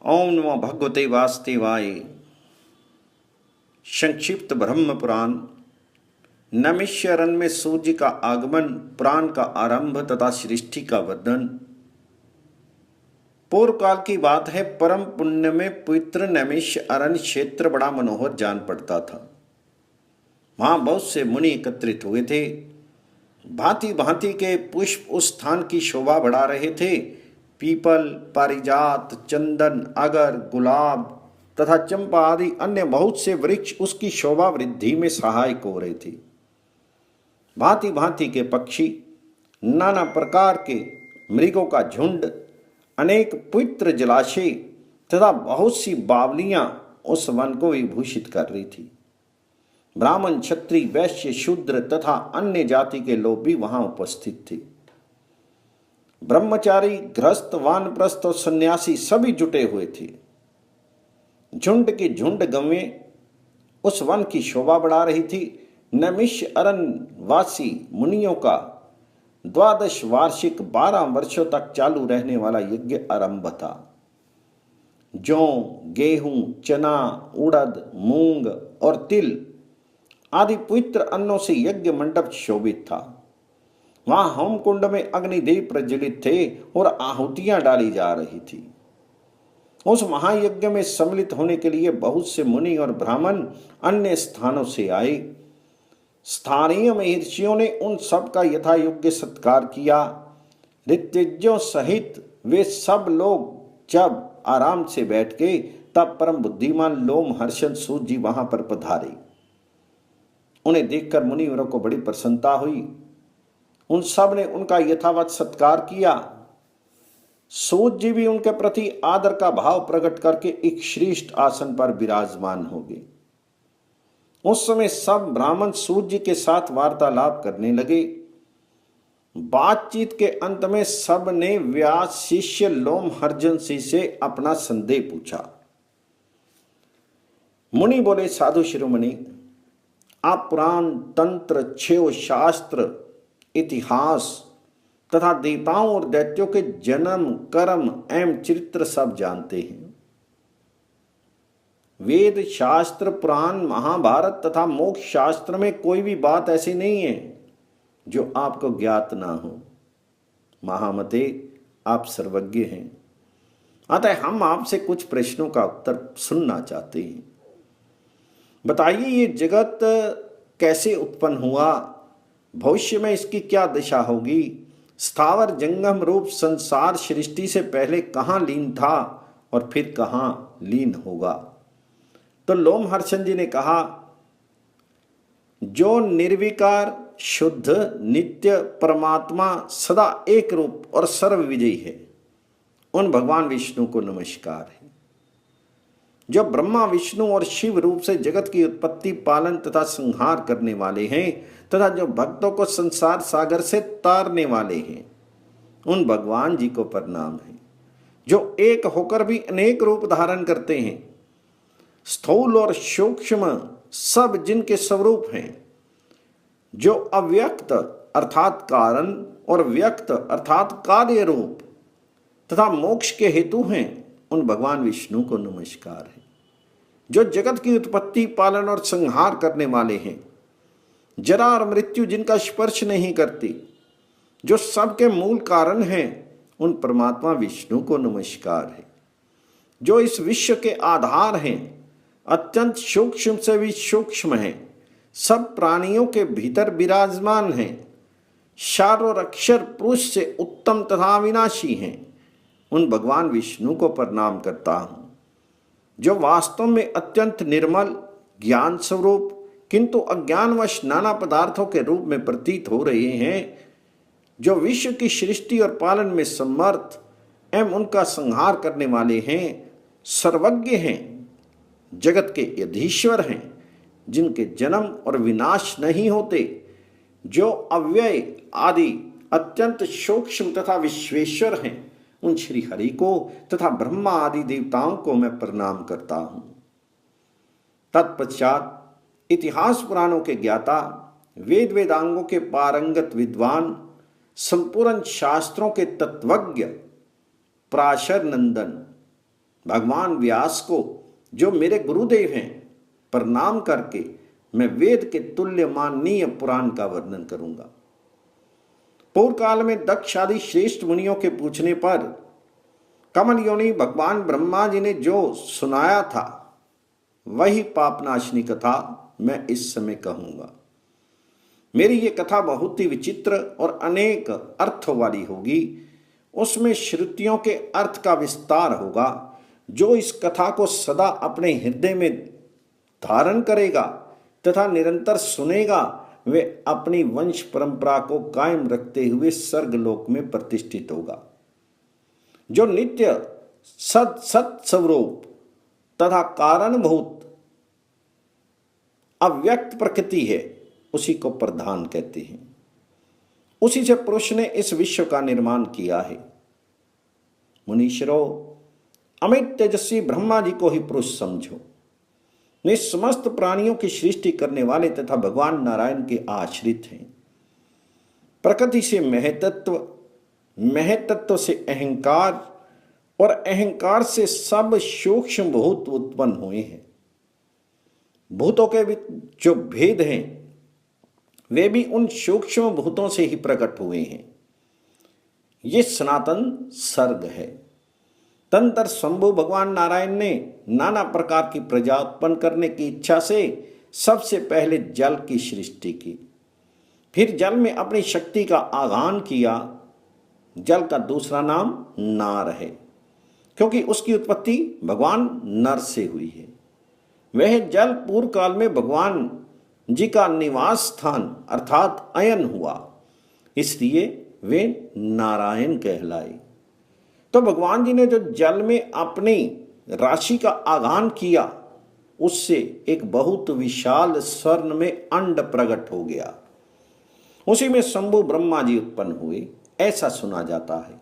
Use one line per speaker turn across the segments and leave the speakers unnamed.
ओम नमो भगवते वासुदेवाय। संक्षिप्त ब्रह्म पुराण। नैमिषारण्य में सूर्य का आगमन, पुराण का आरंभ तथा सृष्टि का वर्णन। पूर्व काल की बात है। परम पुण्य में पवित्र नैमिषारण्य क्षेत्र बड़ा मनोहर जान पड़ता था। वहां बहुत से मुनि एकत्रित हुए थे। भांति भांति के पुष्प उस स्थान की शोभा बढ़ा रहे थे। पीपल, पारिजात, चंदन, अगर, गुलाब तथा चंपा आदि अन्य बहुत से वृक्ष उसकी शोभा वृद्धि में सहायक हो रहे थे। भांति भांति के पक्षी, नाना प्रकार के मृगों का झुंड, अनेक पवित्र जलाशय तथा बहुत सी बावलियां उस वन को विभूषित कर रही थी। ब्राह्मण, क्षत्रिय, वैश्य, शूद्र तथा अन्य जाति के लोग भी वहां उपस्थित थे। ब्रह्मचारी, गृहस्थ, वानप्रस्थ और सन्यासी सभी जुटे हुए थे। झुंड की झुंड गवें उस वन की शोभा बढ़ा रही थी। नैमिषारण्य वासी मुनियों का 12 वार्षिक 12 वर्षों तक चालू रहने वाला यज्ञ आरंभ था। जौ, गेहूं, चना, उड़द, मूंग और तिल आदि पवित्र अन्नों से यज्ञ मंडप शोभित था। वहां होम कुंड में अग्निदेव प्रज्वलित थे और आहुतियां डाली जा रही थी। उस महायज्ञ में सम्मिलित होने के लिए बहुत से मुनि और ब्राह्मण अन्य स्थानों से आए। स्थानीय महर्षियों ने उन सब का यथा योग्य सत्कार किया। ऋत्विजों सहित वे सब लोग जब आराम से बैठ गए तब परम बुद्धिमान लोमहर्षण सूर्य जी वहां पर पधारे। उन्हें देखकर मुनिवरों को बड़ी प्रसन्नता हुई। उन सब ने उनका यथावत सत्कार किया। सूर्य जी भी उनके प्रति आदर का भाव प्रकट करके एक श्रेष्ठ आसन पर विराजमान हो गए। उस समय सब ब्राह्मण सूर्य जी के साथ वार्तालाप करने लगे। बातचीत के अंत में सब ने व्यास शिष्य लोमहर्षण से अपना संदेह पूछा। मुनि बोले, साधु शिरोमणि, आप पुराण, तंत्र, क्षेव शास्त्र, इतिहास तथा देवताओं और दैत्यों के जन्म, कर्म एवं चरित्र सब जानते हैं। वेद, शास्त्र, पुराण, महाभारत तथा मोक्ष शास्त्र में कोई भी बात ऐसी नहीं है जो आपको ज्ञात ना हो। महामते, आप सर्वज्ञ हैं। अतः हम आपसे कुछ प्रश्नों का उत्तर सुनना चाहते हैं। बताइए, ये जगत कैसे उत्पन्न हुआ? भविष्य में इसकी क्या दशा होगी? स्थावर जंगम रूप संसार सृष्टि से पहले कहाँ लीन था और फिर कहाँ लीन होगा? तो लोमहर्षण जी ने कहा, जो निर्विकार, शुद्ध, नित्य परमात्मा सदा एक रूप और सर्वविजयी है, उन भगवान विष्णु को नमस्कार है। जो ब्रह्मा, विष्णु और शिव रूप से जगत की उत्पत्ति, पालन तथा संहार करने वाले हैं तथा जो भक्तों को संसार सागर से तारने वाले हैं, उन भगवान जी को प्रणाम है। जो एक होकर भी अनेक रूप धारण करते हैं, स्थूल और सूक्ष्म सब जिनके स्वरूप हैं, जो अव्यक्त अर्थात कारण और व्यक्त अर्थात कार्य रूप तथा मोक्ष के हेतु हैं, उन भगवान विष्णु को नमस्कार है। जो जगत की उत्पत्ति, पालन और संहार करने वाले हैं, जरा और मृत्यु जिनका स्पर्श नहीं करती, जो सबके मूल कारण हैं, उन परमात्मा विष्णु को नमस्कार है। जो इस विश्व के आधार हैं, अत्यंत सूक्ष्म से भी सूक्ष्म हैं, सब प्राणियों के भीतर विराजमान हैं, क्षार और अक्षर पुरुष से उत्तम तथा अविनाशी हैं, उन भगवान विष्णु को प्रणाम करता हूं। जो वास्तव में अत्यंत निर्मल, ज्ञान स्वरूप किंतु अज्ञानवश नाना पदार्थों के रूप में प्रतीत हो रहे हैं, जो विश्व की सृष्टि और पालन में समर्थ एवं उनका संहार करने वाले हैं, सर्वज्ञ हैं, जगत के अधीश्वर हैं, जिनके जन्म और विनाश नहीं होते, जो अव्यय आदि अत्यंत सूक्ष्म तथा विश्वेश्वर हैं, उन श्री हरि को तथा ब्रह्मा आदि देवताओं को मैं प्रणाम करता हूं। तत्पश्चात इतिहास पुराणों के ज्ञाता, वेद वेदांगों के पारंगत विद्वान, संपूर्ण शास्त्रों के तत्वज्ञ, पराशर नंदन भगवान व्यास को, जो मेरे गुरुदेव हैं, प्रणाम करके मैं वेद के तुल्य माननीय पुराण का वर्णन करूंगा। पूर्व काल में दक्ष आदि श्रेष्ठ मुनियों के पूछने पर कमल योनि भगवान ब्रह्मा जी ने जो सुनाया था वही पापनाशनी कथा मैं इस समय कहूंगा। मेरी ये कथा बहुत ही विचित्र और अनेक अर्थों वाली होगी। उसमें श्रुतियों के अर्थ का विस्तार होगा। जो इस कथा को सदा अपने हृदय में धारण करेगा तथा निरंतर सुनेगा, वे अपनी वंश परंपरा को कायम रखते हुए स्वर्गलोक में प्रतिष्ठित होगा। जो नित्य सत स्वरूप तथा कारणभूत अव्यक्त प्रकृति है, उसी को प्रधान कहते हैं। उसी से पुरुष ने इस विश्व का निर्माण किया है। मुनीश्वरों, अमित तेजस्वी ब्रह्मा जी को ही पुरुष समझो। वे समस्त प्राणियों की सृष्टि करने वाले तथा भगवान नारायण के आश्रित हैं। प्रकृति से महतत्व, महतत्व से अहंकार और अहंकार से सब सूक्ष्म भूत उत्पन्न हुए हैं। भूतों के भी जो भेद हैं वे भी उन सूक्ष्म भूतों से ही प्रकट हुए हैं। ये सनातन सर्ग है। तंत्र शंभु भगवान नारायण ने नाना प्रकार की प्रजा उत्पन्न करने की इच्छा से सबसे पहले जल की सृष्टि की। फिर जल में अपनी शक्ति का आगान किया। जल का दूसरा नाम नार है, क्योंकि उसकी उत्पत्ति भगवान नर से हुई है। वह जल पूर्व काल में भगवान जी का निवास स्थान अर्थात अयन हुआ, इसलिए वे नारायण कहलाए। तो भगवान जी ने जो जल में अपनी राशि का आगान किया, उससे एक बहुत विशाल स्वर्ण में अंड प्रकट हो गया। उसी में शंभु ब्रह्मा जी उत्पन्न हुए, ऐसा सुना जाता है।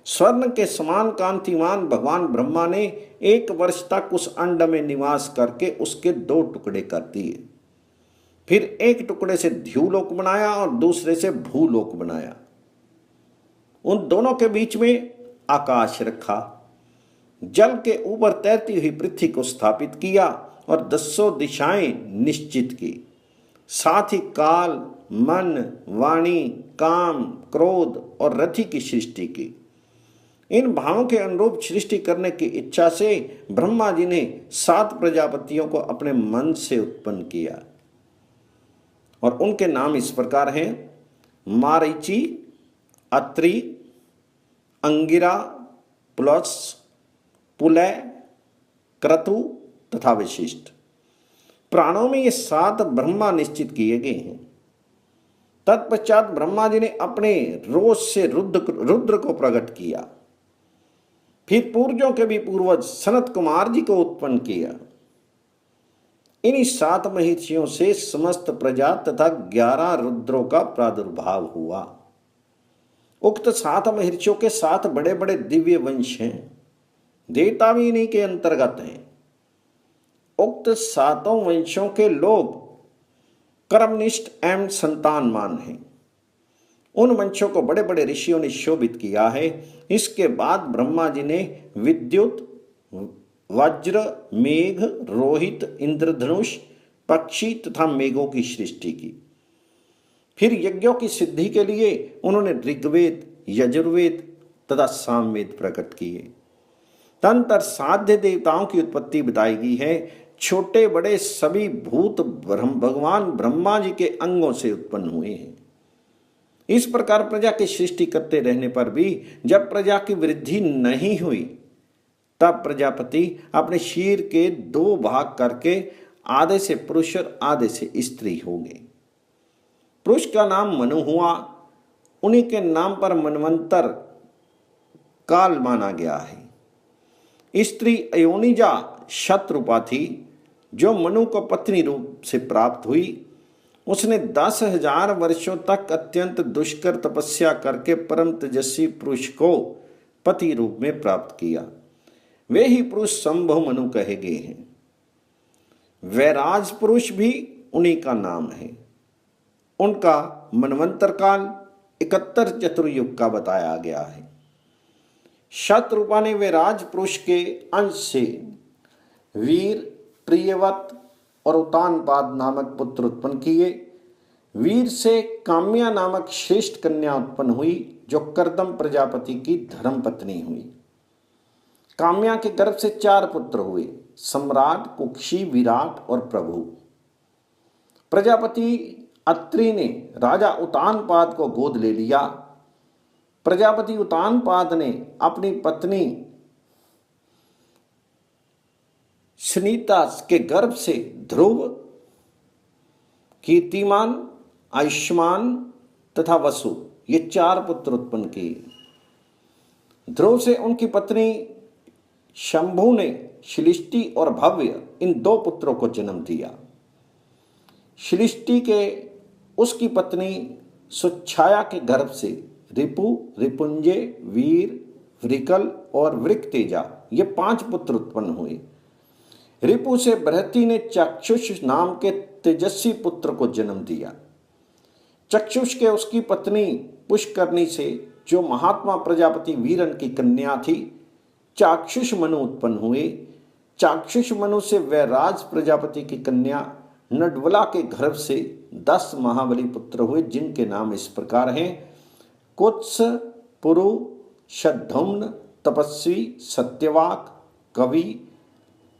स्वर्ण के समान कांतिमान भगवान ब्रह्मा ने 1 वर्ष तक उस अंड में निवास करके उसके 2 टुकड़े कर दिए। फिर एक टुकड़े से ध्युलोक बनाया और दूसरे से भूलोक बनाया। उन दोनों के बीच में आकाश रखा। जल के ऊपर तैरती हुई पृथ्वी को स्थापित किया और 10 दिशाएं निश्चित की। साथ ही काल, मन, वाणी, काम, क्रोध और रथि की सृष्टि की। इन भावों के अनुरूप सृष्टि करने की इच्छा से ब्रह्मा जी ने 7 प्रजापतियों को अपने मन से उत्पन्न किया और उनके नाम इस प्रकार हैं: मारीचि, अत्रि, अंगिरा, पुलस, पुलय, क्रतु तथा वशिष्ठ। प्राणों में ये 7 ब्रह्मा निश्चित किए गए हैं। तत्पश्चात ब्रह्मा जी ने अपने रोष से रुद्र को प्रकट किया। फिर पूर्वजों के भी पूर्वज सनत कुमार जी को उत्पन्न किया। इन्हीं 7 महर्षियों से समस्त प्रजा तथा 11 रुद्रों का प्रादुर्भाव हुआ। उक्त 7 महर्षियों के 7 बड़े बड़े दिव्य वंश हैं। देवता भी इन्हीं के अंतर्गत हैं। उक्त 7 वंशों के लोग कर्मनिष्ठ एवं संतानमान हैं। उन वंशों को बड़े बड़े ऋषियों ने शोभित किया है। इसके बाद ब्रह्मा जी ने विद्युत, वज्र, मेघ, रोहित, इंद्रधनुष, पक्षी तथा मेघों की सृष्टि की। फिर यज्ञों की सिद्धि के लिए उन्होंने ऋग्वेद, यजुर्वेद तथा सामवेद प्रकट किए। तंत्र साध्य देवताओं की उत्पत्ति बताई गई है। छोटे बड़े सभी भूत भगवान ब्रह्मा जी के अंगों से उत्पन्न हुए हैं। इस प्रकार प्रजा की सृष्टि करते रहने पर भी जब प्रजा की वृद्धि नहीं हुई, तब प्रजापति अपने शरीर के 2 भाग करके आधे से पुरुष और आधे से स्त्री हो गए। पुरुष का नाम मनु हुआ। उन्हीं के नाम पर मनवंतर काल माना गया है। स्त्री अयोनिजा शतरूपा थी, जो मनु को पत्नी रूप से प्राप्त हुई। उसने 10,000 वर्षों तक अत्यंत दुष्कर तपस्या करके परम तेजस्वी पुरुष को पति रूप में प्राप्त किया। वे ही पुरुष संभव मनु कहे गए हैं। वैराज पुरुष भी उन्हीं का नाम है। उनका मनवंतर काल 71 चतुर्युग का बताया गया है। शतरूपा ने वे राजपुरुष के अंश से वीर, प्रियवत और उतानपाद नामक पुत्र उत्पन्न किए। वीर से काम्या नामक श्रेष्ठ कन्या उत्पन्न हुई, जो कर्दम प्रजापति की धर्मपत्नी हुई। काम्या के गर्भ से 4 पुत्र हुए, सम्राट, कुक्षी, विराट और प्रभु। प्रजापति अत्रि ने राजा उतानपाद को गोद ले लिया। प्रजापति उतानपाद ने अपनी पत्नी सुनीता के गर्भ से ध्रुव, कीर्तिमान, आयुष्मान तथा वसु ये 4 पुत्र उत्पन्न किए। ध्रुव से उनकी पत्नी शंभु ने शिलिष्टि और भव्य इन 2 पुत्रों को जन्म दिया। शिलिष्टि के उसकी पत्नी सुच्छाया के गर्भ से रिपु, रिपुंजय, वीर, वृकल और वृकतेजा ये 5 पुत्र उत्पन्न हुए। रिपु से बृहति ने चक्षुष नाम के तेजस्वी पुत्र को जन्म दिया। चक्षुष के उसकी पत्नी पुष्करनी से, जो महात्मा प्रजापति वीरन की कन्या थी, चाक्षुष मनु उत्पन्न हुए। चाक्षुष मनु से वैराज प्रजापति की कन्या नडवला के गर्भ से 10 महाबली पुत्र हुए, जिनके नाम इस प्रकार हैं: कुत्स, पुरु, शद्धुम्न, तपस्वी, सत्यवाक, कवि,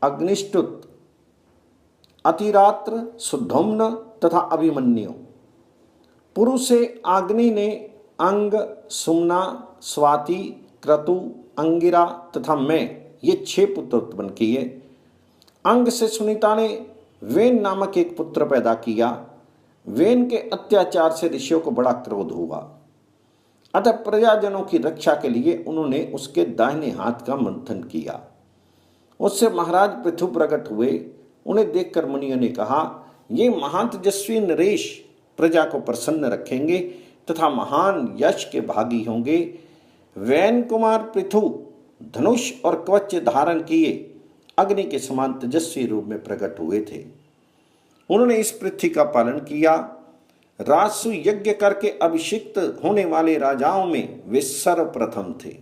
अग्निष्टुत, अतिरात्र, सुद्धुम्न तथा अभिमन्यु। पुरु से अग्नि ने अंग, सुमना, स्वाति, क्रतु, अंगिरा तथा मैं ये 6 पुत्र उत्पन्न किए। अंग से सुनीता ने वेन नामक एक पुत्र पैदा किया। वेन के अत्याचार से ऋषियों को बड़ा क्रोध हुआ, अतः प्रजाजनों की रक्षा के लिए उन्होंने उसके दाहिने हाथ का मंथन किया। उससे महाराज पृथु प्रकट हुए। उन्हें देखकर मुनियों ने कहा, ये महातेजस्वी नरेश प्रजा को प्रसन्न रखेंगे तथा महान यश के भागी होंगे। वैन कुमार पृथु धनुष और कवच धारण किए अग्नि के समान तेजस्वी रूप में प्रकट हुए थे। उन्होंने इस पृथ्वी का पालन किया। राजसु यज्ञ करके अभिषिक्त होने वाले राजाओं में वे सर्वप्रथम थे।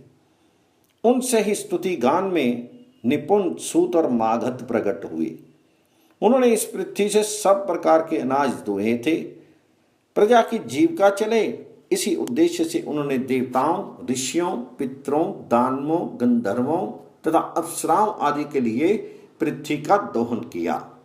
उनसे ही स्तुति गान में निपुण सूत और मागध प्रकट हुए। उन्होंने इस पृथ्वी से सब प्रकार के अनाज दुहे थे। प्रजा की जीविका चले, इसी उद्देश्य से उन्होंने देवताओं, ऋषियों, पितरों, दानवों, गंधर्वों तथा अप्सराओं आदि के लिए पृथ्वी का दोहन किया।